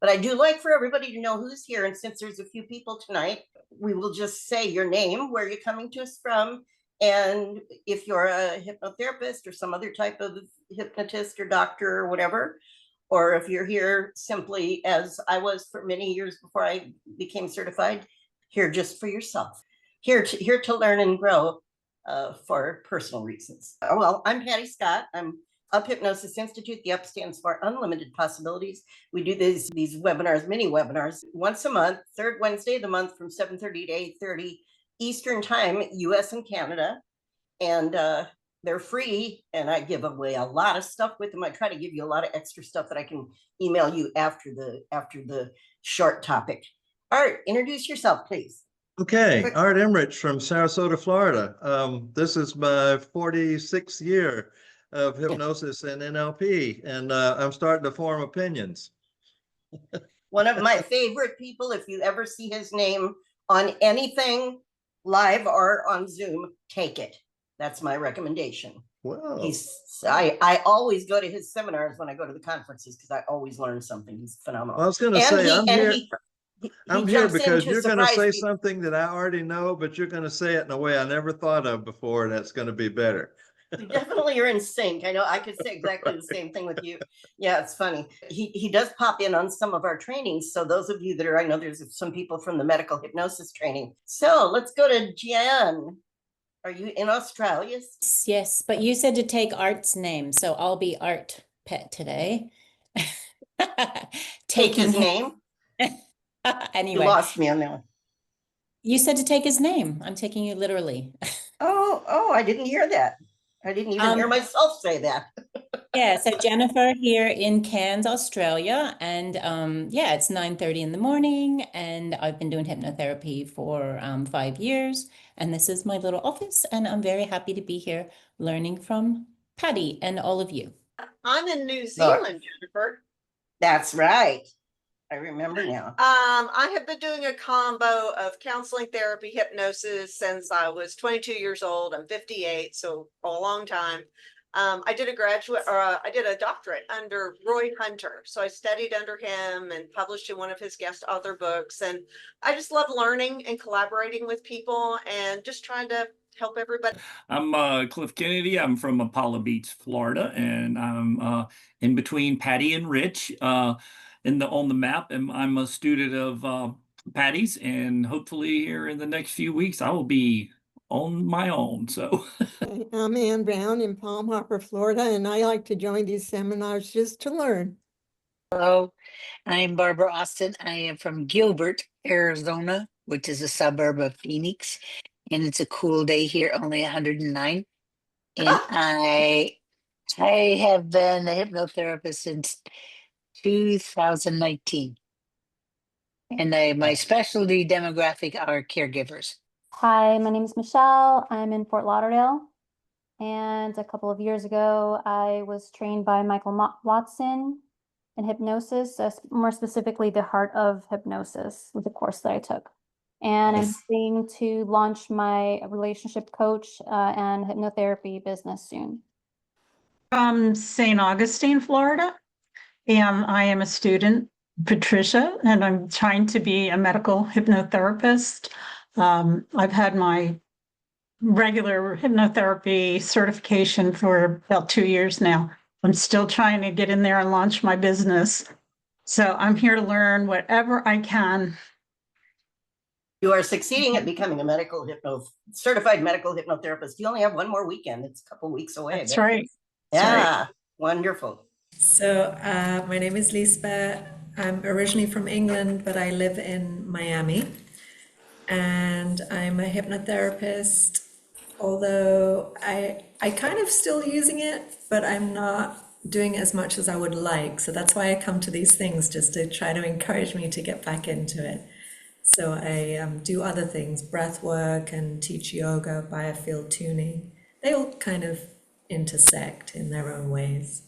But I do like for everybody to know who's here. And since there's a few people tonight, we will just say your name, where you're coming to us from, and if you're a hypnotherapist or some other type of hypnotist or doctor or whatever, or if you're here simply as I was for many years before I became certified, here just for yourself, here to learn and grow for personal reasons. Well, I'm Patty Scott. I'm Up Hypnosis Institute. The Up stands for Unlimited Possibilities. We do these webinars, mini webinars, once a month, third Wednesday of the month from 7:30 to 8:30 Eastern Time, US and Canada. And they're free, and I give away a lot of stuff with them. I try to give you a lot of extra stuff that I can email you after the short topic. Art, introduce yourself, please. Okay, Art Emrich from Sarasota, Florida. This is my 46th year of hypnosis and NLP, and I'm starting to form opinions. One of my favorite people, if you ever see his name on anything live or on Zoom, take it. That's my recommendation. Wow. I always go to his seminars when I go to the conferences because I always learn something. He's phenomenal. I was going to say, I'm here because you're going to say something that I already know, but you're going to say it in a way I never thought of before. That's going to be better. You definitely are in sync. I know I could say exactly the same thing with you. Yeah, it's funny. He does pop in on some of our trainings. So those of you that are, I know there's some people from the medical hypnosis training. So let's go to Jan. Are you in Australia? Yes, but you said to take Art's name, so I'll be Art Pet today. Take his name? Anyway. You lost me on that one. You said to take his name. I'm taking you literally. Oh, I didn't hear that. I didn't even hear myself say that. Yeah, so Jennifer here in Cairns, Australia, and yeah, it's 9:30 in the morning, and I've been doing hypnotherapy for 5 years, and this is my little office, and I'm very happy to be here learning from Patty and all of you. I'm in New Zealand, Jennifer. That's right. I remember now. I have been doing a combo of counseling, therapy, hypnosis since I was 22 years old. I'm 58, so a long time. I did a doctorate under Roy Hunter. So I studied under him and published in one of his guest author books. And I just love learning and collaborating with people and just trying to help everybody. I'm Cliff Kennedy. I'm from Apollo Beach, Florida, and I'm in between Patty and Rich on the map. And I'm a student of Patty's, and hopefully here in the next few weeks I will be on my own. So I'm Ann Brown in Palm Harbor, Florida, and I like to join these seminars just to learn. Hello, I'm Barbara Austin. I am from Gilbert, Arizona, which is a suburb of Phoenix, and it's a cool day here, only 109. And I have been a hypnotherapist since 2019, and my specialty demographic are caregivers. Hi, my name is Michelle. I'm in Fort Lauderdale. And a couple of years ago, I was trained by Michael Watson in hypnosis, more specifically the Heart of Hypnosis with the course that I took. And I'm hoping to launch my relationship coach and hypnotherapy business soon. From St. Augustine, Florida, and I am a student, Patricia, and I'm trying to be a medical hypnotherapist. I've had my regular hypnotherapy certification for about 2 years now. I'm still trying to get in there and launch my business. So I'm here to learn whatever I can. You are succeeding at becoming a certified medical hypnotherapist. You only have one more weekend. It's a couple weeks away. That's right. Yeah, right. Wonderful. So my name is Lisbeth. I'm originally from England, but I live in Miami. And I'm a hypnotherapist, although I kind of still using it, but I'm not doing as much as I would like. So that's why I come to these things, just to try to encourage me to get back into it. So I do other things, breath work and teach yoga, biofield tuning. They all kind of intersect in their own ways.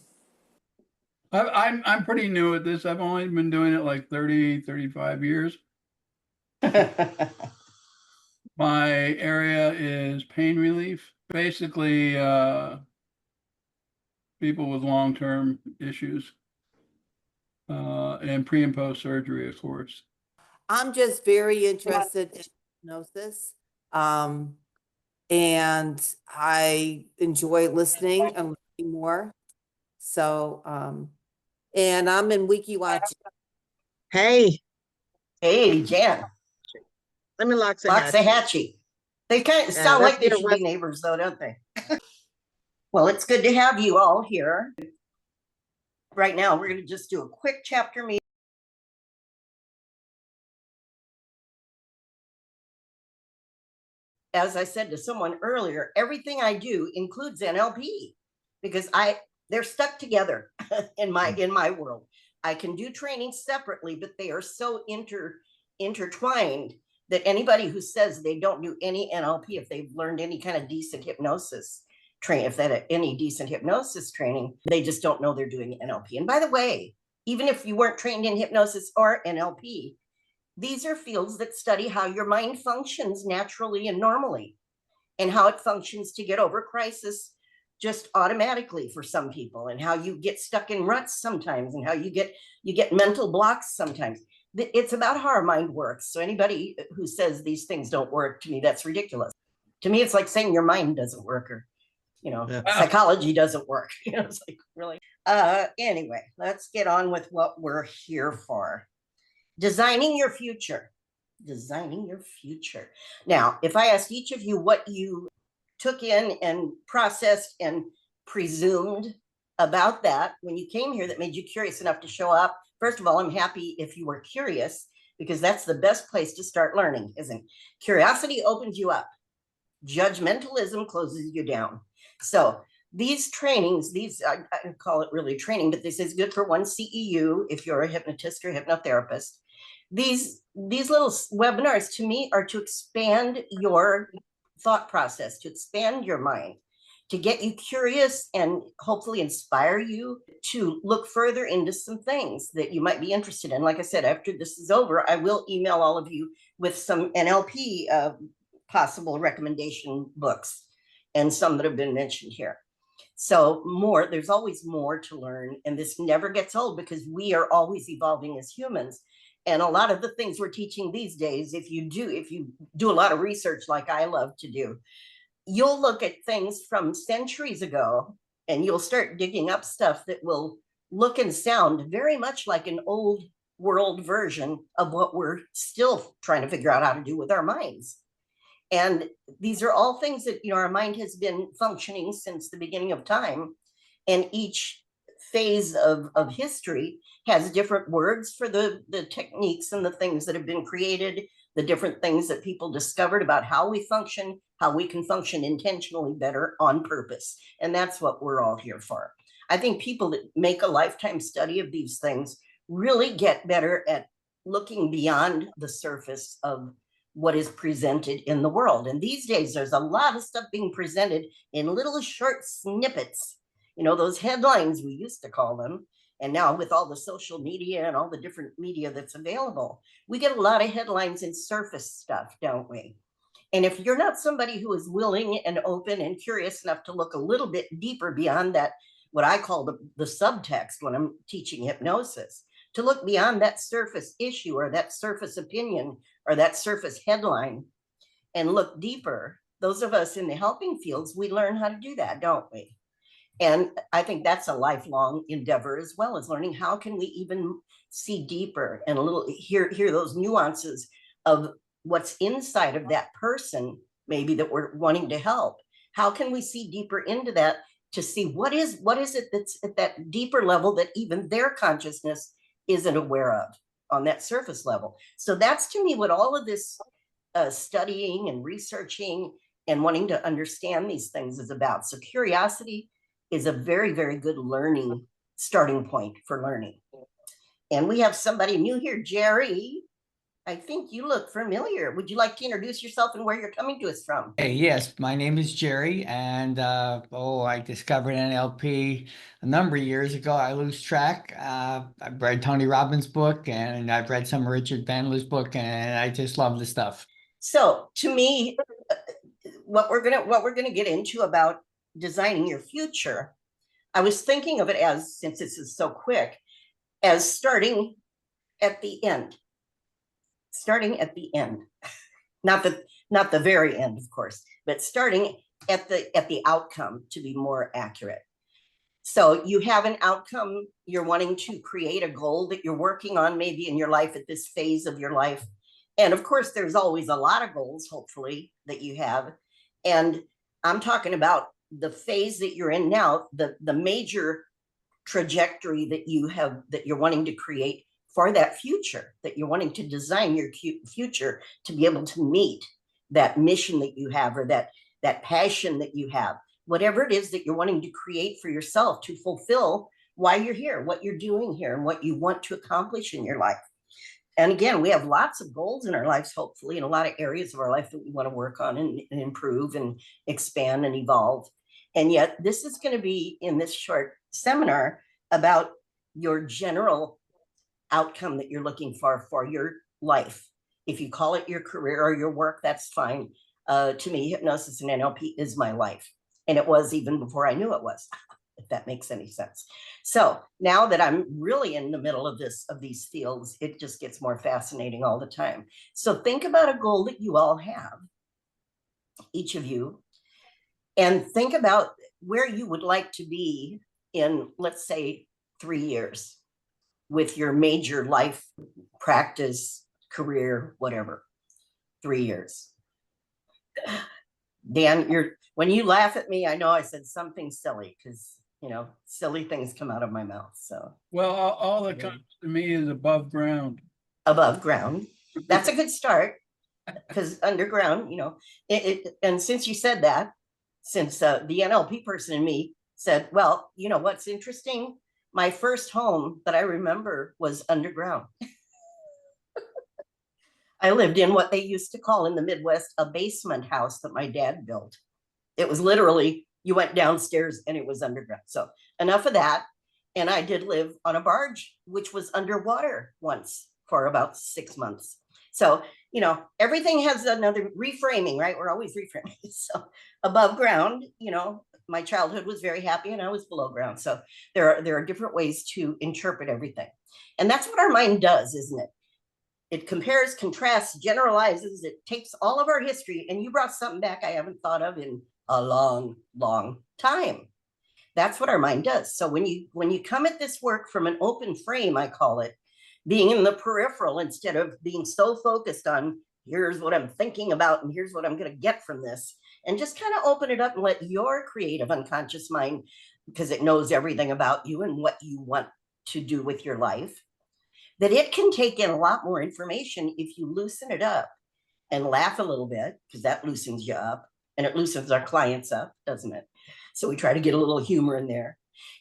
I'm pretty new at this. I've only been doing it like 35 years. My area is pain relief. Basically, people with long-term issues. and pre and post surgery, of course. I'm just very interested in hypnosis. And I enjoy listening and learning more. So, and I'm in WikiWatch. Hey, Hey, Jan, let me Loxahatchee. Loxahatchee. They kind of Yeah, sound that's like they near should West- be neighbors though, don't they? Well, it's good to have you all here. Right now, we're going to just do a quick chapter meeting. As I said to someone earlier, everything I do includes NLP because they're stuck together in my world. I can do training separately, but they are so intertwined that anybody who says they don't do any NLP, if they've learned any kind of decent hypnosis training, if that any decent hypnosis training, they just don't know they're doing NLP. And by the way, even if you weren't trained in hypnosis or NLP, these are fields that study how your mind functions naturally and normally, and how it functions to get over crisis just automatically for some people, and how you get stuck in ruts sometimes, and how you get mental blocks sometimes. It's about how our mind works. So anybody who says these things don't work, to me, that's ridiculous. To me, it's like saying your mind doesn't work, or psychology doesn't work. It's like, really. Anyway, let's get on with what we're here for. Designing your future. Designing your future. Now, if I asked each of you what you took in and processed and presumed about that when you came here that made you curious enough to show up, first of all, I'm happy if you were curious, because that's the best place to start learning, isn't it? Curiosity opens you up. Judgmentalism closes you down. So these trainings, I call it really training, but this is good for one CEU if you're a hypnotist or hypnotherapist. These little webinars to me are to expand your thought process, to expand your mind, to get you curious and hopefully inspire you to look further into some things that you might be interested in. Like I said, after this is over, I will email all of you with some NLP possible recommendation books and some that have been mentioned here. So there's always more to learn, and this never gets old because we are always evolving as humans. And a lot of the things we're teaching these days, if you do a lot of research like I love to do, you'll look at things from centuries ago and you'll start digging up stuff that will look and sound very much like an old world version of what we're still trying to figure out how to do with our minds. And these are all things that, our mind has been functioning since the beginning of time. And each phase of history has different words for the techniques and the things that have been created, the different things that people discovered about how we function, how we can function intentionally better on purpose. And that's what we're all here for. I think people that make a lifetime study of these things really get better at looking beyond the surface of what is presented in the world. And these days, there's a lot of stuff being presented in little short snippets. Those headlines, we used to call them. And now with all the social media and all the different media that's available, we get a lot of headlines and surface stuff, don't we? And if you're not somebody who is willing and open and curious enough to look a little bit deeper beyond that, what I call the subtext when I'm teaching hypnosis, to look beyond that surface issue or that surface opinion or that surface headline and look deeper, those of us in the helping fields, we learn how to do that, don't we? And I think that's a lifelong endeavor, as well as learning how can we even see deeper and hear those nuances of what's inside of that person, maybe that we're wanting to help. How can we see deeper into that to see what is it that's at that deeper level that even their consciousness isn't aware of on that surface level? So that's, to me, what all of this studying and researching and wanting to understand these things is about. So curiosity is a very, very good learning starting point for learning. And we have somebody new here, Jerry. I think you look familiar. Would you like to introduce yourself and where you're coming to us from? Hey, yes, my name is Jerry, and I discovered NLP a number of years ago. I lose track. I've read Tony Robbins' book, and I've read some of Richard Bandler's book, and I just love the stuff. So, to me, what we're gonna get into about designing your future, I was thinking of it as, since this is so quick, as starting at the end. Starting at the end. Not the very end, of course, but starting at the outcome, to be more accurate. So you have an outcome, you're wanting to create a goal that you're working on maybe in your life at this phase of your life. And of course, there's always a lot of goals, hopefully, that you have. And I'm talking about the phase that you're in now, the major trajectory that you have, that you're wanting to create for that future, that you're wanting to design your future to be able to meet that mission that you have, or that passion that you have, whatever it is that you're wanting to create for yourself to fulfill why you're here, what you're doing here, and what you want to accomplish in your life. And again, we have lots of goals in our lives, hopefully, in a lot of areas of our life that we want to work on and improve and expand and evolve. And yet this is going to be, in this short seminar, about your general outcome that you're looking for your life. If you call it your career or your work, that's fine. To me, hypnosis and NLP is my life. And it was even before I knew it was, if that makes any sense. So now that I'm really in the middle of these fields, it just gets more fascinating all the time. So think about a goal that you all have, each of you, and think about where you would like to be in, let's say, 3 years with your major life practice, career, whatever. 3 years. Dan, when you laugh at me, I know I said something silly, because silly things come out of my mouth. So Well, all that comes to me is above ground. Above ground. That's a good start, because underground, and since you said that, since the NLP person in me said, well, what's interesting? My first home that I remember was underground. I lived in what they used to call in the Midwest a basement house that my dad built. It was literally, you went downstairs and it was underground. So enough of that. And I did live on a barge, which was underwater once for about 6 months. So, everything has another reframing, right? We're always reframing. So above ground, my childhood was very happy and I was below ground. So there are different ways to interpret everything. And that's what our mind does, isn't it? It compares, contrasts, generalizes. It takes all of our history, and you brought something back I haven't thought of in a long, long time. That's what our mind does. So when you come at this work from an open frame, I call it, being in the peripheral instead of being so focused on here's what I'm thinking about and here's what I'm going to get from this, and just kind of open it up and let your creative unconscious mind, because it knows everything about you and what you want to do with your life, that it can take in a lot more information if you loosen it up and laugh a little bit, because that loosens you up, and it loosens our clients up, doesn't it? So we try to get a little humor in there,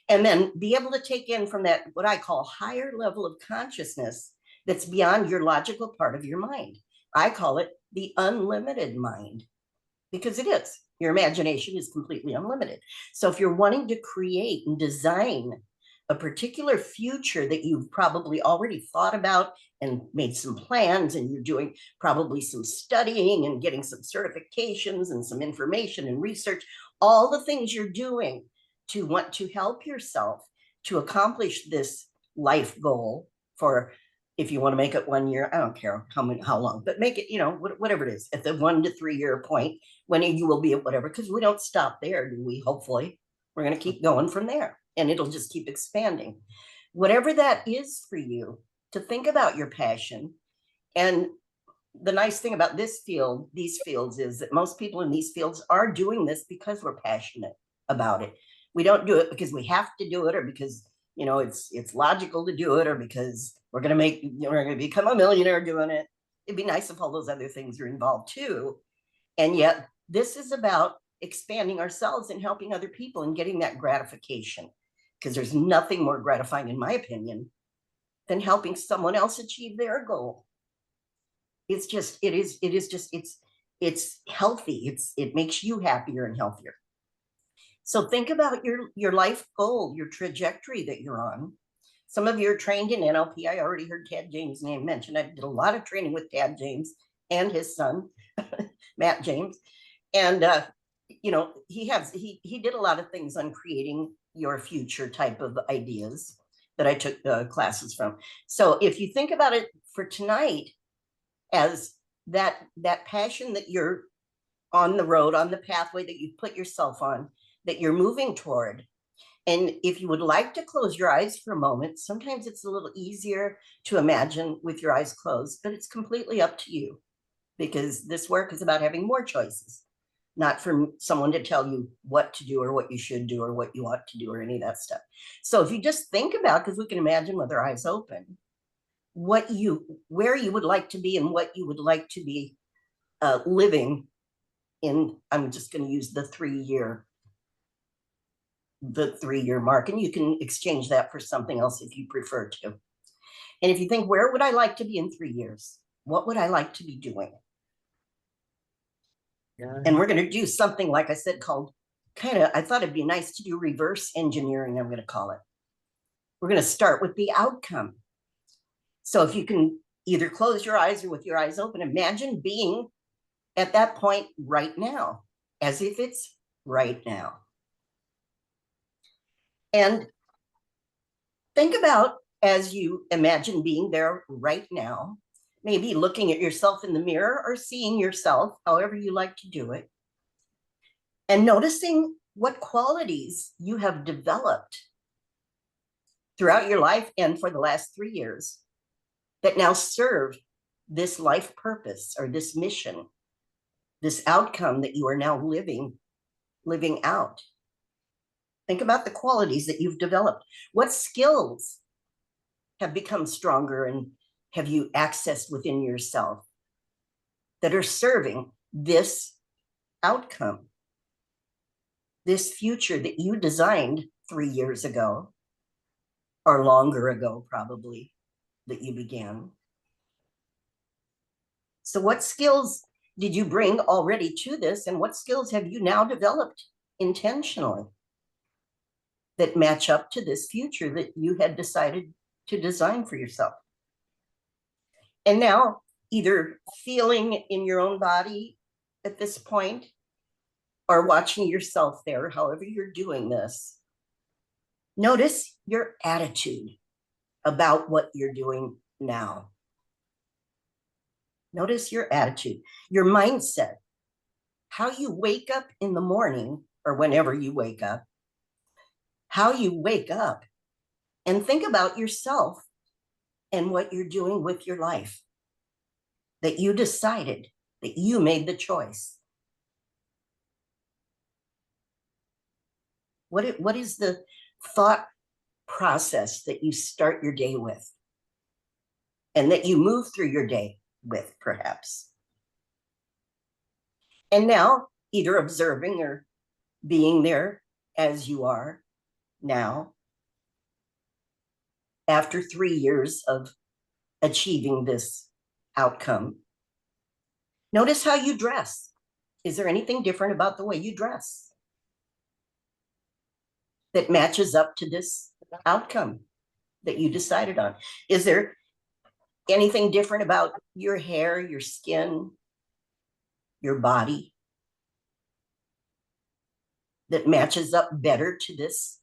and then be able to take in from that, what I call higher level of consciousness that's beyond your logical part of your mind. I call it the unlimited mind, because it is. Your imagination is completely unlimited. So if you're wanting to create and design a particular future that you've probably already thought about and made some plans, and you're doing probably some studying and getting some certifications and some information and research, all the things you're doing to want to help yourself to accomplish this life goal for, if you want to make it 1 year, I don't care how long, but make it, whatever it is, at the 1 to 3 year point, when you will be at whatever, because we don't stop there, do we? Hopefully, we're going to keep going from there, and it'll just keep expanding. Whatever that is for you, to think about your passion. And the nice thing about these fields, is that most people in these fields are doing this because we're passionate about it. We don't do it because we have to do it, or because it's logical to do it, or because we're going to become a millionaire doing it. It'd be nice if all those other things are involved too. And yet this is about expanding ourselves and helping other people and getting that gratification, because there's nothing more gratifying, in my opinion, than helping someone else achieve their goal. It's healthy. It makes you happier and healthier. So think about your life goal, your trajectory that you're on. Some of you are trained in NLP. I already heard Tad James' name mentioned. I did a lot of training with Tad James and his son, Matt James. And, he did a lot of things on creating your future type of ideas. that I took classes from. So if you think about it for tonight as that passion that you're on the road, on the pathway that you put yourself on, that you're moving toward. And if you would like to close your eyes for a moment, sometimes it's a little easier to imagine with your eyes closed, but it's completely up to you, because this work is about having more choices, not for someone to tell you what to do or what you should do or what you ought to do or any of that stuff. So if you just think about, because we can imagine with our eyes open, where you would like to be and what you would like to be living in. I'm just going to use the 3-year mark, and you can exchange that for something else if you prefer to. And if you think, where would I like to be in 3 years? What would I like to be doing? Yeah. And we're going to do something, like I said, called I thought it'd be nice to do reverse engineering, I'm going to call it. We're going to start with the outcome. So if you can either close your eyes or with your eyes open, imagine being at that point right now, as if it's right now. And think about, as you imagine being there right now, maybe looking at yourself in the mirror or seeing yourself, however you like to do it, and noticing what qualities you have developed throughout your life and for the last 3 years that now serve this life purpose or this mission, this outcome that you are now living out. Think about the qualities that you've developed. What skills have become stronger and have you accessed within yourself that are serving this outcome, this future that you designed 3 years ago, or longer ago, probably, that you began? So what skills did you bring already to this, and what skills have you now developed intentionally that match up to this future that you had decided to design for yourself? And now, either feeling in your own body at this point or watching yourself there, however you're doing this, notice your attitude about what you're doing now. Notice your attitude, your mindset, how you wake up in the morning or whenever you wake up, how you wake up, and think about yourself and what you're doing with your life, that you decided, that you made the choice. What is the thought process that you start your day with and that you move through your day with, perhaps? And now, either observing or being there as you are now, after 3 years of achieving this outcome, notice how you dress. Is there anything different about the way you dress that matches up to this outcome that you decided on? Is there anything different about your hair, your skin, your body that matches up better to this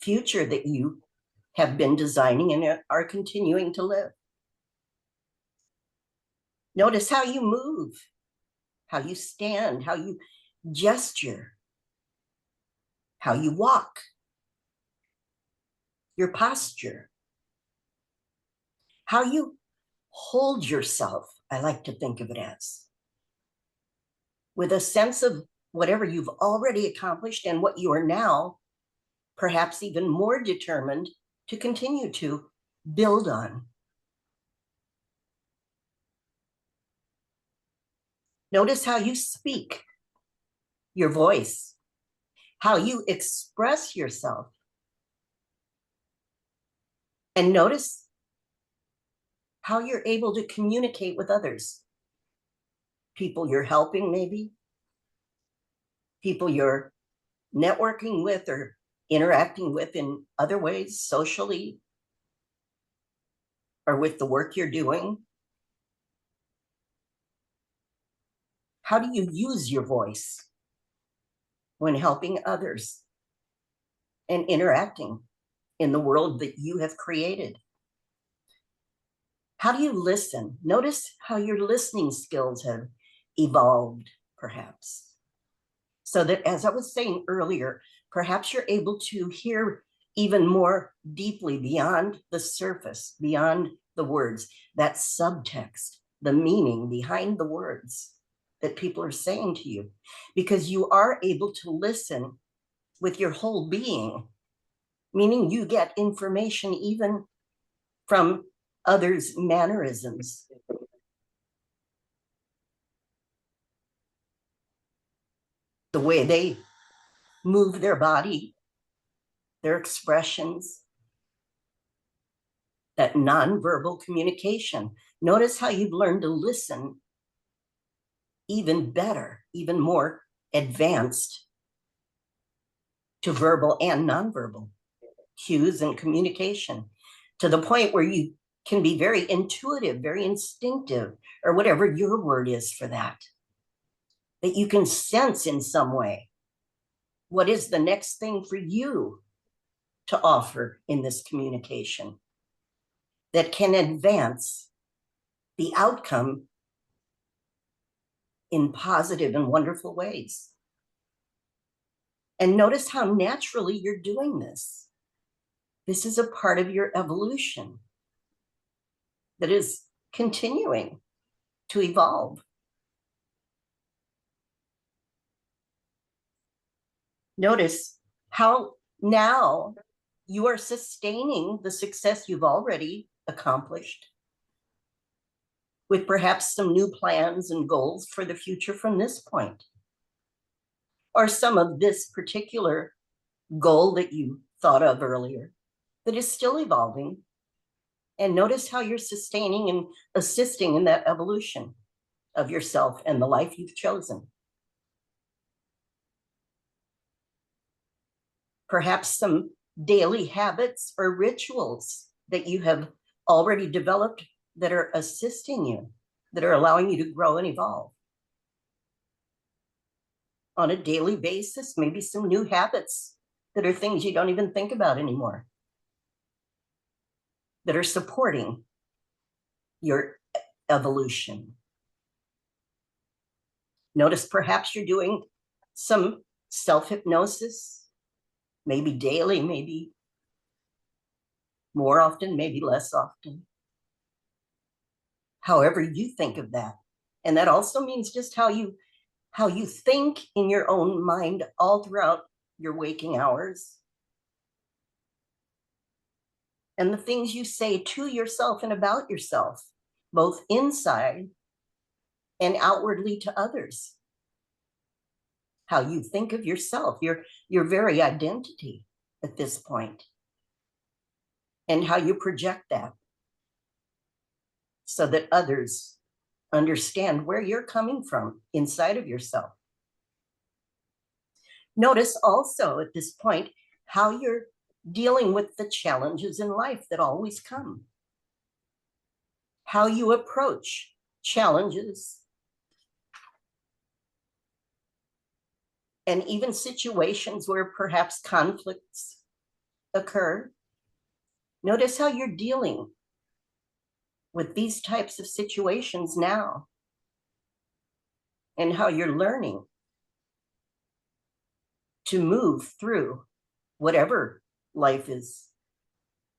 future that you have been designing and are continuing to live? Notice how you move, how you stand, how you gesture, how you walk, your posture, how you hold yourself, I like to think of it as, with a sense of whatever you've already accomplished and what you are now, perhaps even more determined to continue to build on. Notice how you speak, your voice, how you express yourself. And notice how you're able to communicate with others. People you're helping, maybe. People you're networking with or interacting with in other ways, socially, or with the work you're doing. How do you use your voice when helping others and interacting in the world that you have created. How do you listen? Notice how your listening skills have evolved, perhaps. So that, as I was saying earlier, perhaps you're able to hear even more deeply beyond the surface, beyond the words, that subtext, the meaning behind the words that people are saying to you, because you are able to listen with your whole being, meaning you get information even from others' mannerisms. The way they move their body, their expressions, that nonverbal communication. Notice how you've learned to listen even better, even more advanced to verbal and nonverbal cues and communication, to the point where you can be very intuitive, very instinctive, or whatever your word is for that you can sense in some way what is the next thing for you to offer in this communication that can advance the outcome in positive and wonderful ways. And notice how naturally you're doing this. This is a part of your evolution that is continuing to evolve. Notice how now you are sustaining the success you've already accomplished with perhaps some new plans and goals for the future from this point, or some of this particular goal that you thought of earlier that is still evolving. And notice how you're sustaining and assisting in that evolution of yourself and the life you've chosen. Perhaps some daily habits or rituals that you have already developed that are assisting you, that are allowing you to grow and evolve. On a daily basis, maybe some new habits that are things you don't even think about anymore, that are supporting your evolution. Notice perhaps you're doing some self-hypnosis, maybe daily, maybe more often, maybe less often. However you think of that. And that also means just how you think in your own mind all throughout your waking hours. And the things you say to yourself and about yourself, both inside and outwardly to others. How you think of yourself, your very identity at this point, and how you project that so that others understand where you're coming from inside of yourself. Notice also at this point how you're dealing with the challenges in life that always come. How you approach challenges and even situations where perhaps conflicts occur. Notice how you're dealing with these types of situations now, and how you're learning to move through whatever life is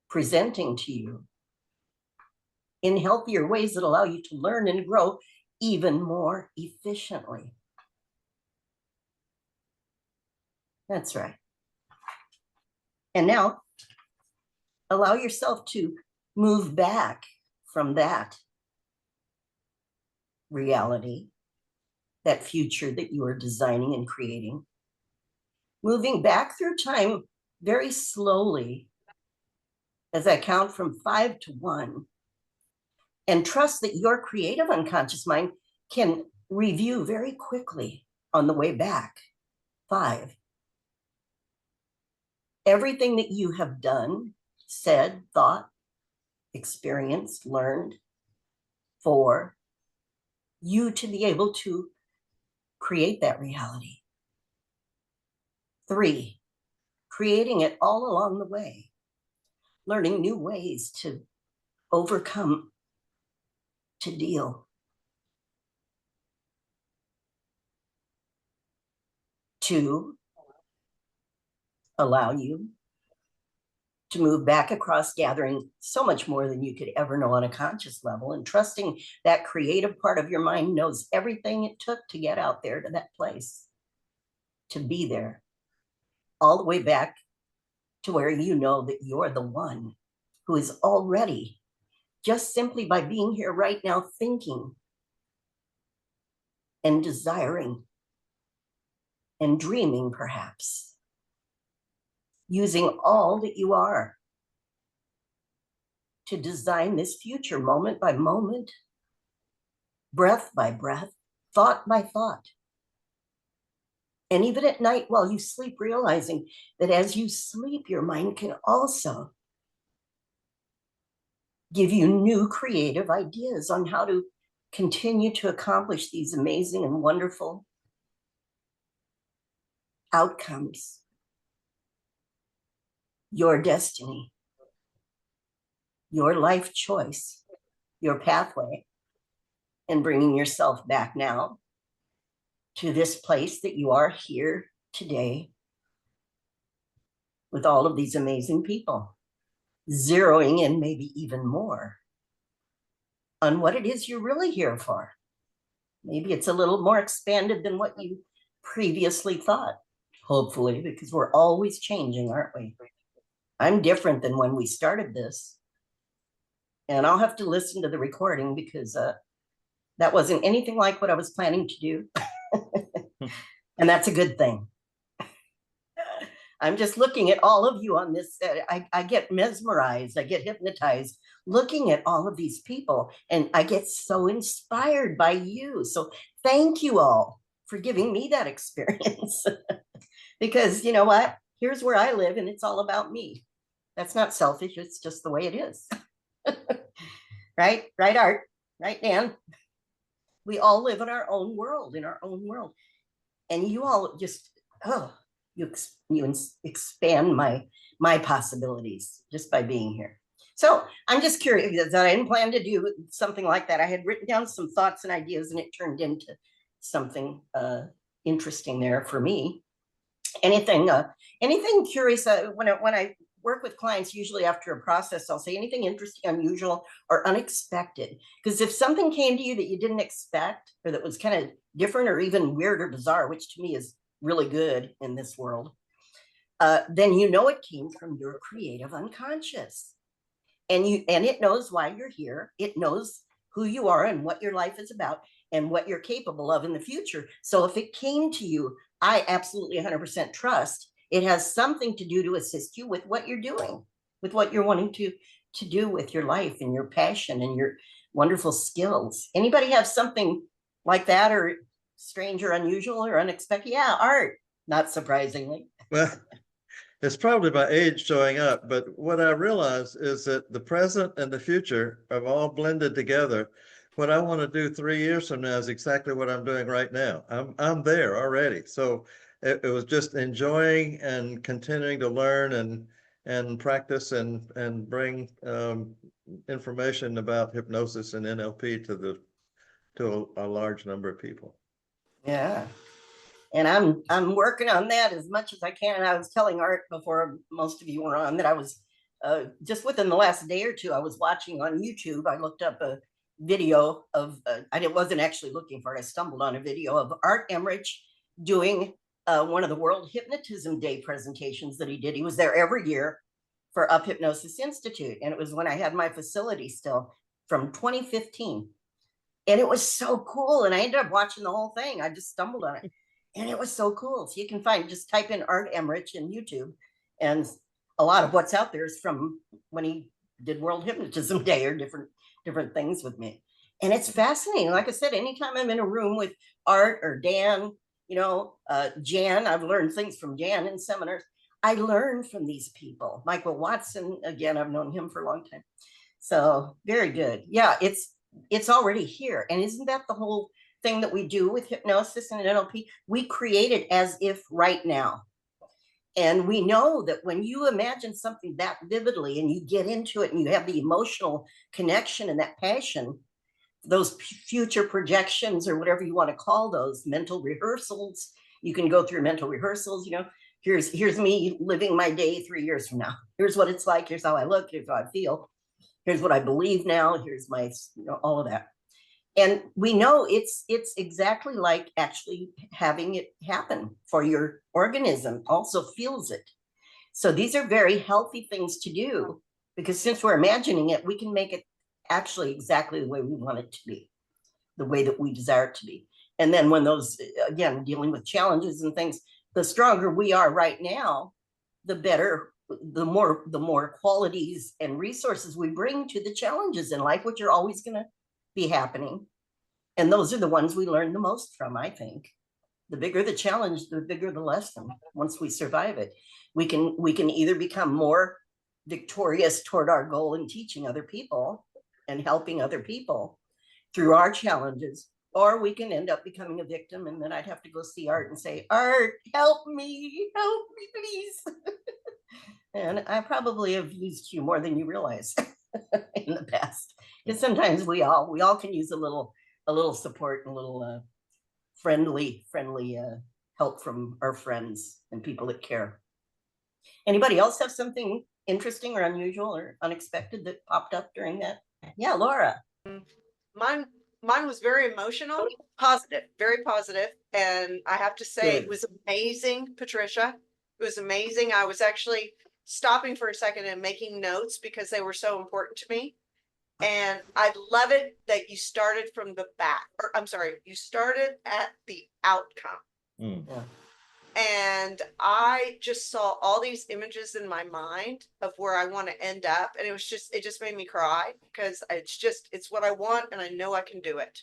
presenting to you in healthier ways that allow you to learn and grow even more efficiently. That's right. And now allow yourself to move back from that reality, that future that you are designing and creating, moving back through time very slowly as I count from 5 to 1, and trust that your creative unconscious mind can review very quickly on the way back. 5. Everything that you have done, said, thought, experienced, learned, for you to be able to create that reality. 3, creating it all along the way. learning new ways to overcome, to deal, to allow you to move back across, gathering so much more than you could ever know on a conscious level, and trusting that creative part of your mind knows everything it took to get out there to that place, to be there, all the way back to where you know that you're the one who is already, just simply by being here right now, thinking and desiring and dreaming, perhaps, using all that you are to design this future moment by moment, breath by breath, thought by thought. And even at night while you sleep, realizing that as you sleep, your mind can also give you new creative ideas on how to continue to accomplish these amazing and wonderful outcomes. Your destiny, your life choice, your pathway, and bringing yourself back now to this place that you are here today with all of these amazing people, zeroing in maybe even more on what it is you're really here for. Maybe it's a little more expanded than what you previously thought, hopefully, because we're always changing, aren't we? I'm different than when we started this. And I'll have to listen to the recording because that wasn't anything like what I was planning to do. And that's a good thing. I'm just looking at all of you on this. I get mesmerized. I get hypnotized looking at all of these people. And I get so inspired by you. So thank you all for giving me that experience. Because you know what? Here's where I live and it's all about me. That's not selfish. It's just the way it is. Right? Right, Art? Right, Dan? We all live in our own world, And you all just, you expand my possibilities just by being here. So I'm just curious that I didn't plan to do something like that. I had written down some thoughts and ideas and it turned into something interesting there for me. Anything curious when I work with clients, usually after a process, I'll say anything interesting, unusual, or unexpected. Because if something came to you that you didn't expect, or that was kind of different or even weird or bizarre, which to me is really good in this world, then you know it came from your creative unconscious. And it knows why you're here. It knows who you are and what your life is about and what you're capable of in the future. So if it came to you, I absolutely 100% trust it has something to do to assist you with what you're doing, with what you're wanting to do with your life and your passion and your wonderful skills. Anybody have something like that, or strange or unusual or unexpected? Yeah, Art, not surprisingly. Well, it's probably my age showing up, but what I realize is that the present and the future have all blended together. What I want to do 3 years from now is exactly what I'm doing right now. I'm there already. So it was just enjoying and continuing to learn and practice and bring information about hypnosis and NLP to a large number of people. Yeah. And I'm working on that as much as I can. I was telling Art before most of you were on that I was just within the last day or two, I was watching on YouTube. I looked up a video of, I wasn't actually looking for it. I stumbled on a video of Art Emmerich doing one of the World Hypnotism Day presentations that he did. He was there every year for Up Hypnosis Institute. And it was when I had my facility still from 2015. And it was so cool. And I ended up watching the whole thing. I just stumbled on it. And it was so cool. So you can just type in Art Emmerich in YouTube. And a lot of what's out there is from when he did World Hypnotism Day or different things with me. And it's fascinating. Like I said, anytime I'm in a room with Art or Dan, Jan, I've learned things from Jan in seminars. I learn from these people. Michael Watson, again, I've known him for a long time. So very good. Yeah, it's already here. And isn't that the whole thing that we do with hypnosis and NLP? We create it as if right now. And we know that when you imagine something that vividly and you get into it and you have the emotional connection and that passion, those future projections or whatever you want to call those mental rehearsals, you can go through mental rehearsals, you know, here's me living my day 3 years from now. Here's what it's like. Here's how I look. Here's how I feel. Here's what I believe now. Here's my, you know, all of that. And we know it's exactly like actually having it happen for your organism also feels it. So these are very healthy things to do, because since we're imagining it, we can make it actually exactly the way we want it to be, the way that we desire it to be. And then when those, again, dealing with challenges and things, the stronger we are right now, the better, the more qualities and resources we bring to the challenges in life, which are always going to be happening. And those are the ones we learn the most from, I think. The bigger the challenge, the bigger the lesson. Once we survive it, we can either become more victorious toward our goal in teaching other people and helping other people through our challenges, or we can end up becoming a victim, and then I'd have to go see Art and say, Art, help me, please. And I probably have used you more than you realize in the past. Because sometimes we all can use a little support and a little friendly help from our friends and people that care. Anybody else have something interesting or unusual or unexpected that popped up during that? Yeah, Laura. Mine was very emotional, positive, very positive. And I have to say, Good. it was amazing, Patricia. It was amazing. I was actually stopping for a second and making notes because they were so important to me. And I love it that you started from the back, or I'm sorry, you started at the outcome. Mm. Yeah. And I just saw all these images in my mind of where I want to end up. And it just made me cry, because it's what I want, and I know I can do it.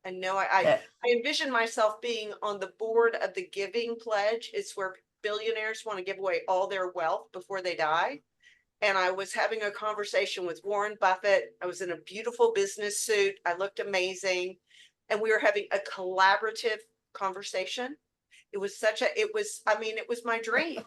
I know I envision myself being on the board of the Giving Pledge. It's where billionaires want to give away all their wealth before they die. And I was having a conversation with Warren Buffett. I was in a beautiful business suit. I looked amazing. And we were having a collaborative conversation. It was my dream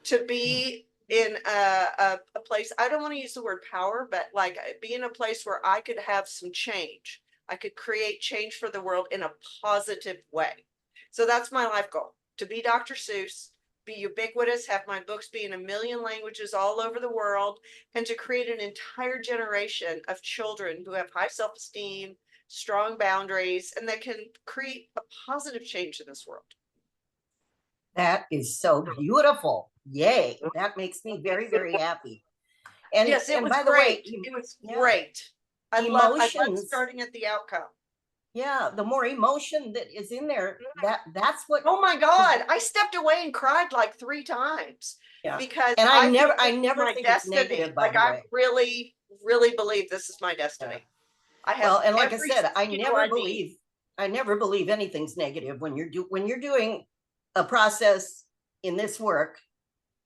to be in a place. I don't want to use the word power, but like be in a place where I could have some change. I could create change for the world in a positive way. So that's my life goal, to be Dr. Seuss, be ubiquitous, have my books be in 1 million languages all over the world, and to create an entire generation of children who have high self-esteem, strong boundaries, and that can create a positive change in this world. That is so beautiful. Yay. That makes me very, very happy. And yes, it and was by great. The way, It was yeah. great. I love Emotions. starting at the outcome. Yeah, the more emotion that is in there, that's what. Oh my God, I stepped away and cried like 3 times. Yeah. Because and I never think think destiny. it's negative, by like the I way. really, really believe this is my destiny. Yeah. I have and like I every said, I skill never believe anything's negative when you're doing a process in this work,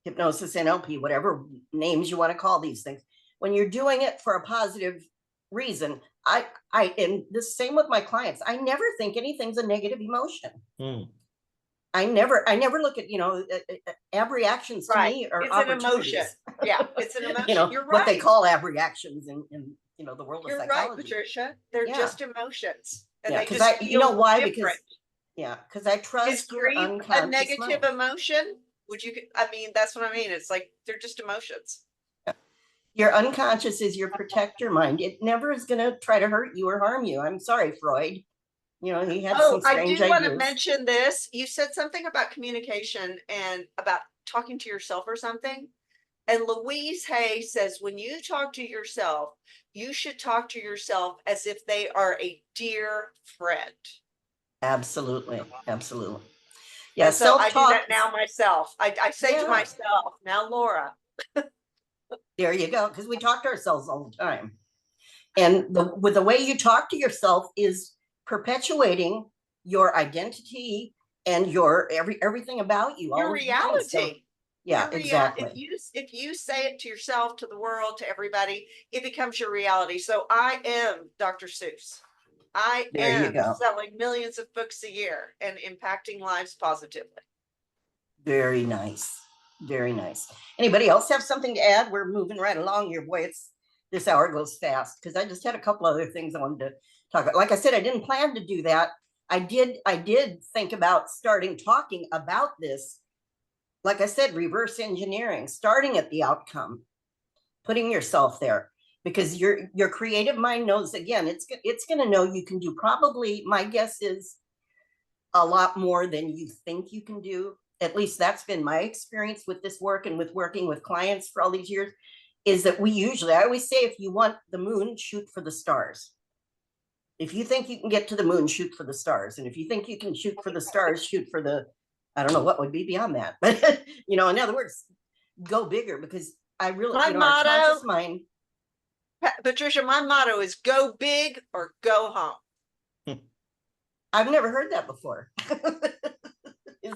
hypnosis, NLP, whatever names you want to call these things. When you're doing it for a positive reason, and the same with my clients, I never think anything's a negative emotion. Mm. I never look at, abreactions to me are it's an emotion. opportunities. Yeah, it's an emotion. You're right. What they call abreactions in the world of psychology. You're right, Patricia. They're just emotions. And yeah, because you know why? Different. Because I trust your unconscious a negative mind. emotion. That's what I mean. It's like they're just emotions. Your unconscious is your protector mind. It never is going to try to hurt you or harm you. I'm sorry, Freud. He had some strange ideas. I do want to mention this. You said something about communication and about talking to yourself or something. And Louise Hay says, when you talk to yourself, you should talk to yourself as if they are a dear friend. Absolutely. Absolutely. Yeah. So I do that now myself. I say to myself, now, Laura. There you go. Because we talk to ourselves all the time. And with the way you talk to yourself is perpetuating your identity and your everything about you. Your reality. Yeah, exactly. If you say it to yourself, to the world, to everybody, it becomes your reality. So I am Dr. Seuss. I am selling millions of books a year and impacting lives positively. Very nice. Very nice. Anybody else have something to add? We're moving right along here. Boy, this hour goes fast because I just had a couple other things I wanted to talk about. Like I said, I didn't plan to do that. I did think about starting talking about this. Like I said, reverse engineering, starting at the outcome, putting yourself there, because your creative mind knows, again, it's going to know you can do, probably, my guess is, a lot more than you think you can do. At least that's been my experience with this work and with working with clients for all these years, is that I always say, if you want the moon, shoot for the stars. If you think you can get to the moon, shoot for the stars. And if you think you can shoot for the stars, shoot for I don't know what would be beyond that. But, in other words, go bigger, because I really, My our motto, conscious mind. Patricia, my motto is go big or go home. I've never heard that before.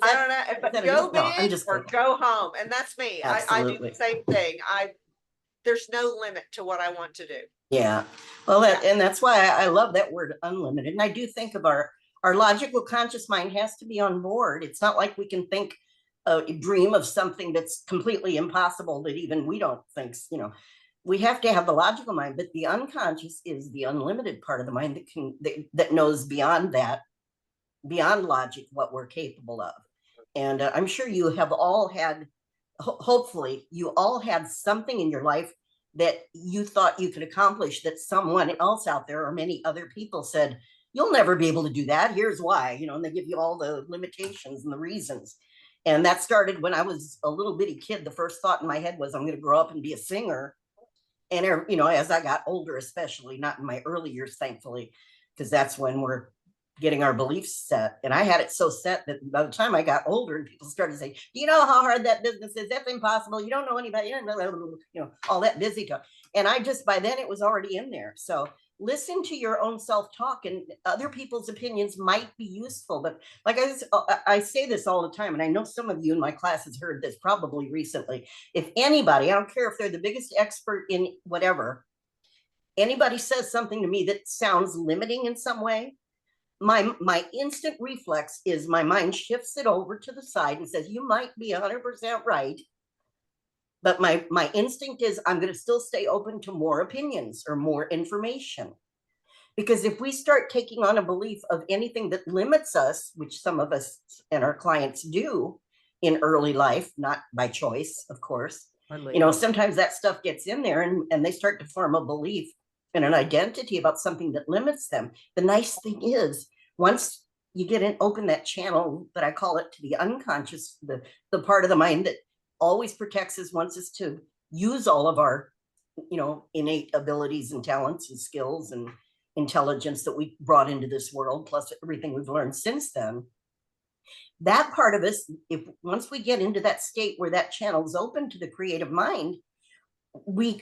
I don't know, but go big or go home. And that's me. I do the same thing. There's no limit to what I want to do. Yeah. Well, and that's why I love that word, unlimited. And I do think of our logical conscious mind has to be on board. It's not like we can think, dream of something that's completely impossible that even we don't think, we have to have the logical mind, but the unconscious is the unlimited part of the mind that knows beyond that, beyond logic, what we're capable of. And I'm sure you have all had, hopefully you all had something in your life that you thought you could accomplish that someone else out there or many other people said, you'll never be able to do that. Here's why, and they give you all the limitations and the reasons. And that started when I was a little bitty kid. The first thought in my head was, I'm going to grow up and be a singer. And, as I got older, especially, not in my early years, thankfully, because that's when we're getting our beliefs set. And I had it so set that by the time I got older and people started saying, do you know how hard that business is? That's impossible. You don't know anybody, all that busy talk. And by then it was already in there. So listen to your own self-talk, and other people's opinions might be useful. But like I say this all the time, and I know some of you in my class has heard this probably recently. If anybody, I don't care if they're the biggest expert in whatever, anybody says something to me that sounds limiting in some way, my instant reflex is my mind shifts it over to the side and says, you might be 100% right. But my instinct is, I'm going to still stay open to more opinions or more information. Because if we start taking on a belief of anything that limits us, which some of us and our clients do in early life, not by choice, of course, sometimes that stuff gets in there and they start to form a belief and an identity about something that limits them. The nice thing is, once you get open that channel, that I call it, to the unconscious, the part of the mind that always protects us, wants us to use all of our, innate abilities and talents and skills and intelligence that we brought into this world, plus everything we've learned since then. That part of us, once we get into that state where that channel is open to the creative mind, we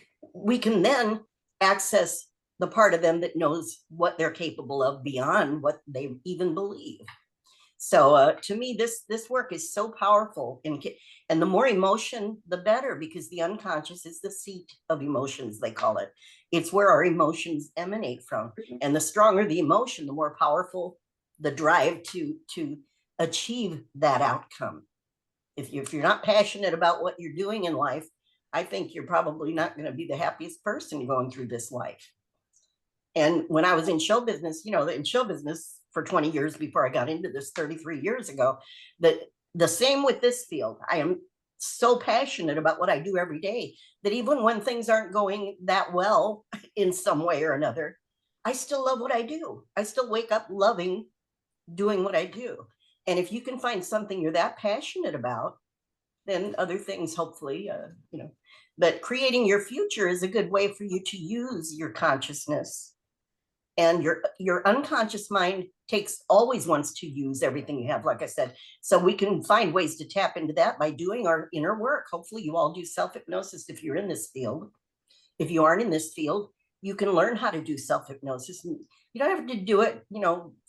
can then access the part of them that knows what they're capable of beyond what they even believe. So to me, this work is so powerful, and the more emotion, the better, because the unconscious is the seat of emotions, they call it. It's where our emotions emanate from. And the stronger the emotion, the more powerful the drive to achieve that outcome. If you're not passionate about what you're doing in life, I think you're probably not going to be the happiest person going through this life. And when I was in show business, in show business for 20 years before I got into this 33 years ago, the same with this field. I am so passionate about what I do every day that even when things aren't going that well in some way or another, I still love what I do. I still wake up loving doing what I do. And if you can find something you're that passionate about, then other things, hopefully, but creating your future is a good way for you to use your consciousness. And your unconscious mind always wants to use everything you have, like I said. So we can find ways to tap into that by doing our inner work. Hopefully you all do self-hypnosis if you're in this field. If you aren't in this field, you can learn how to do self-hypnosis. You don't have to do it,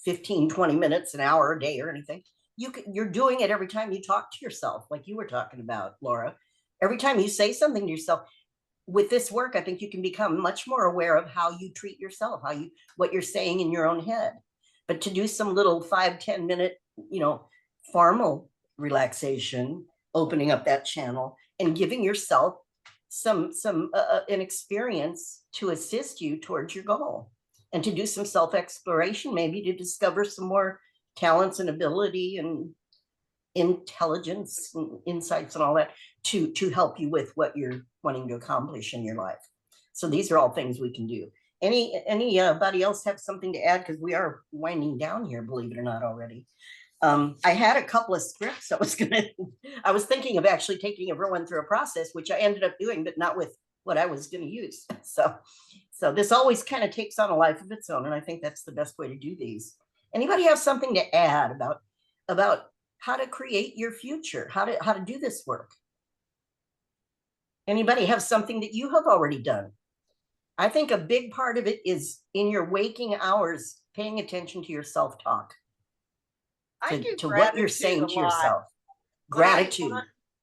15, 20 minutes, an hour a day or anything. You're doing it every time you talk to yourself, like you were talking about, Laura. Every time you say something to yourself. With this work, I think you can become much more aware of how you treat yourself, what you're saying in your own head. But to do some little 5-10 minute, formal relaxation opening up that channel and giving yourself an experience to assist you towards your goal, and to do some self-exploration, maybe to discover some more talents and ability and intelligence and insights and all that to help you with what you're wanting to accomplish in your life. So these are all things we can do. Anybody else have something to add? Because we are winding down here, believe it or not, already. I had a couple of scripts I was thinking of actually taking everyone through a process, which I ended up doing, but not with what I was going to use. So this always kind of takes on a life of its own, and I think that's the best way to do these. Anybody have something to add about how to create your future, how to do this work? Anybody have something that you have already done? I think a big part of it is in your waking hours, paying attention to your self-talk, to what you're saying to yourself. Gratitude.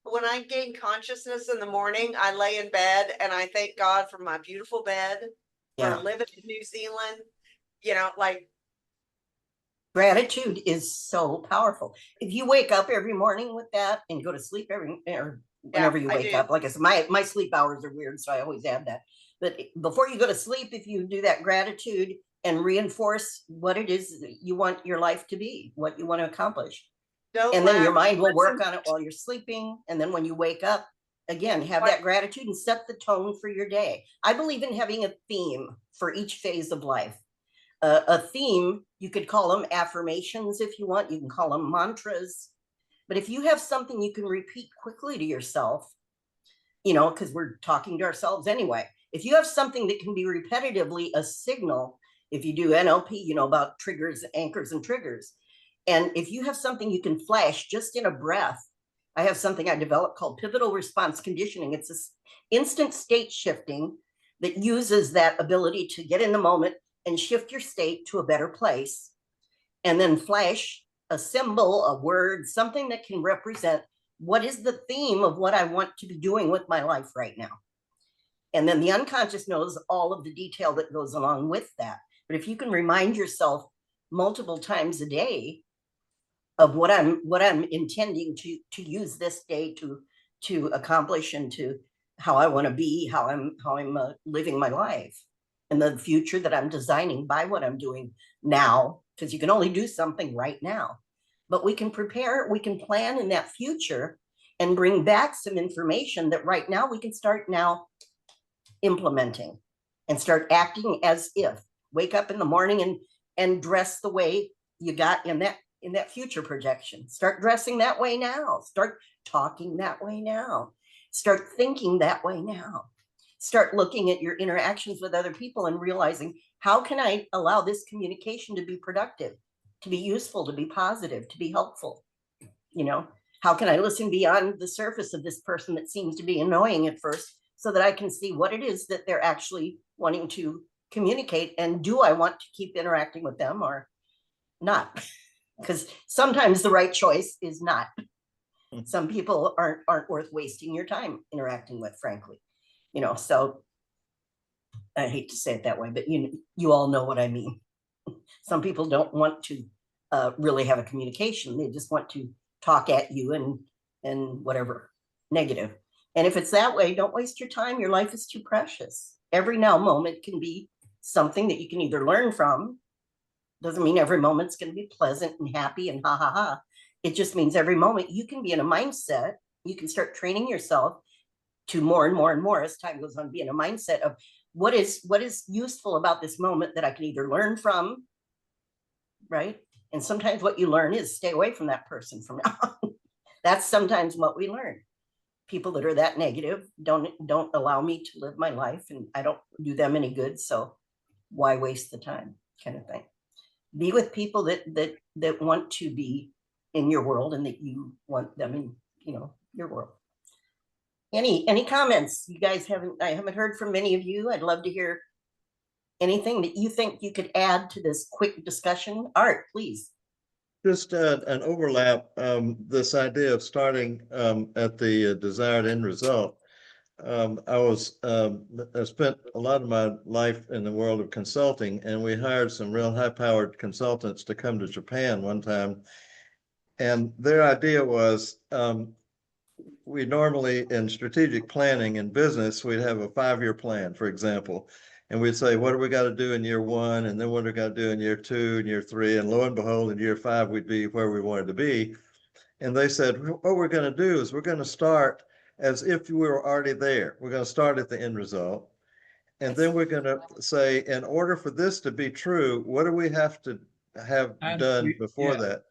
When I gain consciousness in the morning, I lay in bed and I thank God for my beautiful bed, for living in New Zealand, like. Gratitude is so powerful. If you wake up every morning with that and go to sleep whenever you wake up, like I said, my sleep hours are weird, so I always add that. But before you go to sleep, if you do that gratitude and reinforce what it is that you want your life to be, what you want to accomplish, and then your mind will work on it while you're sleeping. And then when you wake up, again, have that gratitude and set the tone for your day. I believe in having a theme for each phase of life. A theme, you could call them affirmations if you want, you can call them mantras. But if you have something you can repeat quickly to yourself, because we're talking to ourselves anyway. If you have something that can be repetitively a signal, if you do NLP, about triggers, anchors, and triggers. And if you have something you can flash just in a breath, I have something I developed called pivotal response conditioning. It's this instant state shifting that uses that ability to get in the moment and shift your state to a better place, and then flash a symbol, a word, something that can represent what is the theme of what I want to be doing with my life right now. And then the unconscious knows all of the detail that goes along with that. But if you can remind yourself multiple times a day of what I'm intending to use this day to accomplish, and to how I want to be, how I'm living my life, and the future that I'm designing by what I'm doing now, because you can only do something right now. But we can prepare, we can plan in that future and bring back some information that right now we can start now implementing and start acting as if. Wake up in the morning and dress the way you got in that future projection. Start dressing that way now. Start talking that way now. Start thinking that way now. Start looking at your interactions with other people and realizing, how can I allow this communication to be productive, to be useful, to be positive, to be helpful? How can I listen beyond the surface of this person that seems to be annoying at first, so that I can see what it is that they're actually wanting to communicate, and do I want to keep interacting with them or not? Because sometimes the right choice is not. Some people aren't worth wasting your time interacting with, frankly. So I hate to say it that way, but you all know what I mean. Some people don't want to really have a communication. They just want to talk at you and whatever, negative. And if it's that way, don't waste your time. Your life is too precious. Every now moment can be something that you can either learn from. Doesn't mean every moment's going to be pleasant and happy and ha ha ha. It just means every moment you can be in a mindset. You can start training yourself to more and more and more as time goes on, be in a mindset of what is useful about this moment that I can either learn from, right? And sometimes what you learn is stay away from that person from now on. That's sometimes what we learn. People that are that negative don't allow me to live my life, and I don't do them any good. So why waste the time, kind of thing. Be with people that want to be in your world, and that you want them in your world. Any comments? You guys I haven't heard from many of you. I'd love to hear anything that you think you could add to this quick discussion. Art, please. Just an overlap, this idea of starting at the desired end result. I spent a lot of my life in the world of consulting, and we hired some real high-powered consultants to come to Japan one time. And their idea was, we normally in strategic planning in business, we'd have a 5-year plan, for example. And we'd say, what do we got to do in year 1? And then what do we got to do in year 2 and year 3? And lo and behold, in year 5, we'd be where we wanted to be. And they said, what we're going to do is we're going to start as if we were already there. We're going to start at the end result. And then we're going to say, in order for this to be true, what do we have to have done before that?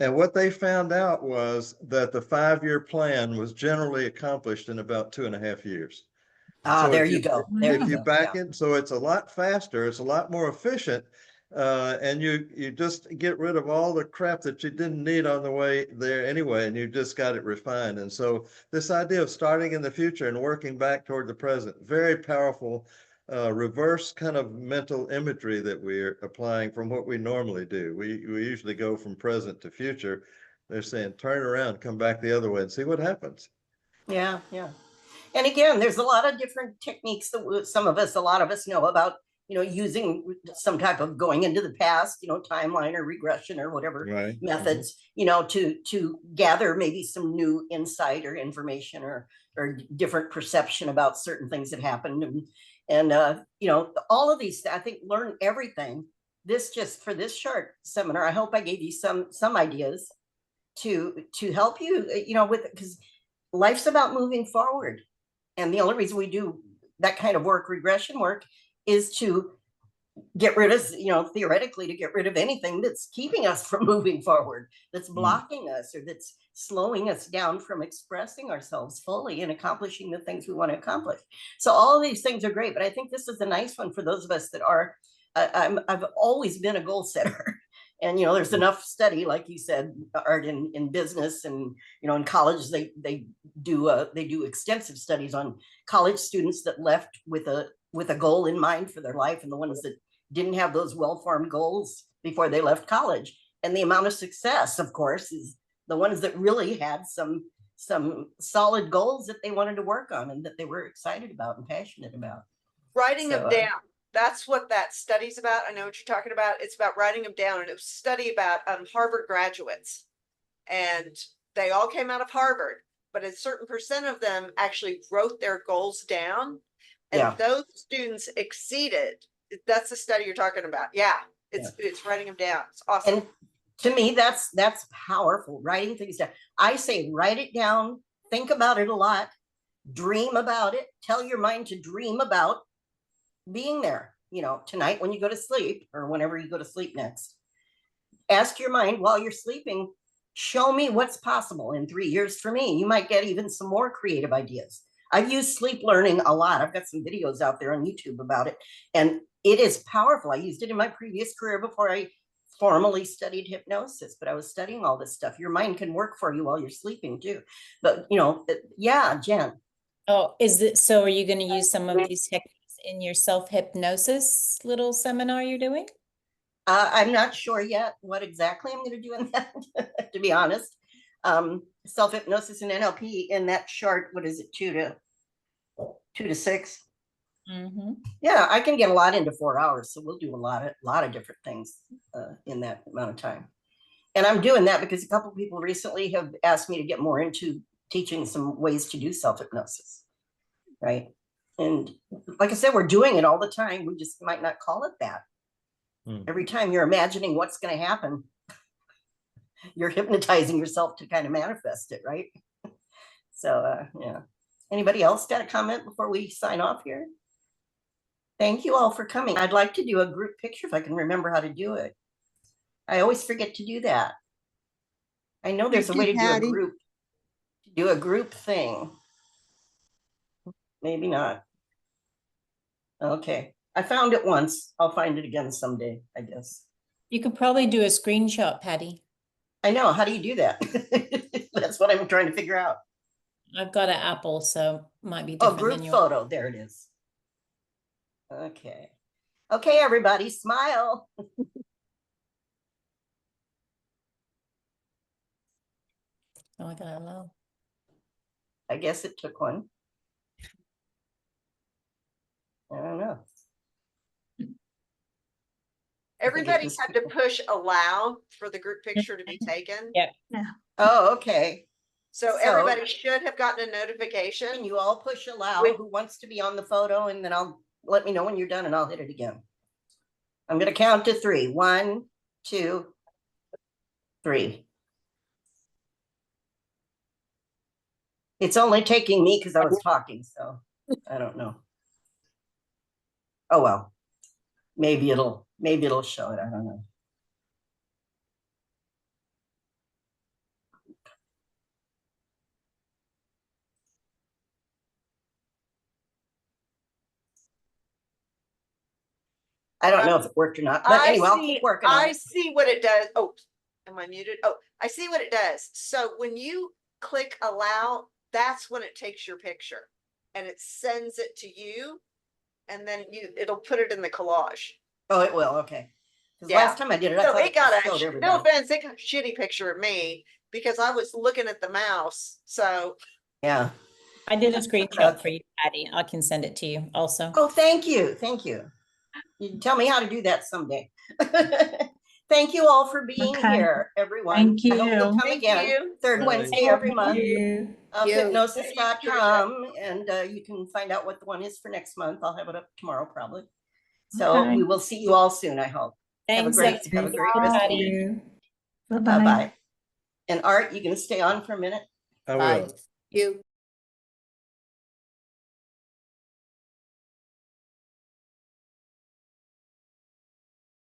And what they found out was that the 5-year plan was generally accomplished in about 2.5 years. So there if you go. There if you you go. back Yeah. it, so it's a lot faster, it's a lot more efficient, and you just get rid of all the crap that you didn't need on the way there anyway, and you just got it refined. And so this idea of starting in the future and working back toward the present, very powerful, reverse kind of mental imagery that we're applying from what we normally do. We usually go from present to future. They're saying, turn around, come back the other way and see what happens. Yeah, yeah. And again, there's a lot of different techniques that a lot of us know about, using some type of going into the past, timeline or regression or whatever methods, to gather maybe some new insight or information or different perception about certain things that happened. And all of these, I think, learn everything. Just for this short seminar, I hope I gave you some ideas to help you, because life's about moving forward. And the only reason we do that kind of work, regression work, is to get rid of, theoretically, to get rid of anything that's keeping us from moving forward, that's blocking us or that's slowing us down from expressing ourselves fully and accomplishing the things we want to accomplish. So all of these things are great, but I think this is a nice one for those of us that are, I've always been a goal setter. And, there's enough study, like you said, Art, in business and, in college, they do extensive studies on college students that left with a goal in mind for their life and the ones that didn't have those well-formed goals before they left college. And the amount of success, of course, is the ones that really had some solid goals that they wanted to work on and that they were excited about and passionate about. Writing them down. That's what that study's about. I know what you're talking about. It's about writing them down. And it was a study about Harvard graduates. And they all came out of Harvard, but a certain percent of them actually wrote their goals down. And those students exceeded. That's the study you're talking about. Yeah, it's writing them down. It's awesome. And to me, that's powerful, writing things down. I say, write it down, think about it a lot, dream about it, tell your mind to dream about being there, tonight when you go to sleep or whenever you go to sleep next. Ask your mind while you're sleeping, show me what's possible in 3 years for me. You might get even some more creative ideas. I've used sleep learning a lot. I've got some videos out there on YouTube about it, and it is powerful. I used it in my previous career before I formally studied hypnosis, but I was studying all this stuff. Your mind can work for you while you're sleeping too. But, Jen. Oh, so are you going to use some of these techniques in your self-hypnosis little seminar you're doing? I'm not sure yet what exactly I'm going to do in that, to be honest. Self-hypnosis and NLP in that chart, what is it, 2 to 6? Mm-hmm. Yeah, I can get a lot into 4 hours, so we'll do a lot of different things in that amount of time. And I'm doing that because a couple of people recently have asked me to get more into teaching some ways to do self-hypnosis, right? And like I said, we're doing it all the time. We just might not call it that. Every time you're imagining what's going to happen, you're hypnotizing yourself to kind of manifest it, right? So, yeah. Anybody else got a comment before we sign off here? Thank you all for coming. I'd like to do a group picture if I can remember how to do it. I always forget to do that. I know there's a way to do a group thing. Maybe not. Okay. I found it once. I'll find it again someday, I guess. You could probably do a screenshot, Patty. I know. How do you do that? That's what I'm trying to figure out. I've got an Apple, so might be different group than your photo. There it is. Okay. Okay, everybody, smile. Oh, I got low. I guess it took one. I don't know. Everybody had to push allow for the group picture to be taken. Yeah. Oh, okay. So everybody should have gotten a Can notification. you all push allow Wait. who wants to be on the photo, and then let me know when you're done and I'll hit it again. I'm gonna count to 3. 1, 2, 3. It's only taking me because I was talking, so I don't know. Oh well. Maybe it'll show it. I don't know. I don't know if it worked or not, but anyway, I'll keep working on I it. see what it does. Oh, am I muted? Oh, I see what it does. So when you click allow, that's when it takes your picture and it sends it to you, and then it'll put it in the collage. Oh, it will. Okay. Because Yeah. last time I did it, I So thought it got just showed no everybody. offense, it got a shitty picture of me because I was looking at the mouse. So Yeah. I did a screenshot for you, Patty. I can send it to you also. Oh, thank you. Thank you. You can tell me how to do that someday. Thank you all for being Okay. here, everyone. Thank I hope you'll you. come Thank again. you. Third Bye. Wednesday every Thank month. you. Hypnosis.com, and you can find out what the one is for next month. I'll have it up tomorrow probably. So Okay. we will see you all soon, I hope. Thanks, have a great rest of the week. You. Bye-bye. Bye-bye. And Art, you gonna stay on for a minute? I Bye. will. You.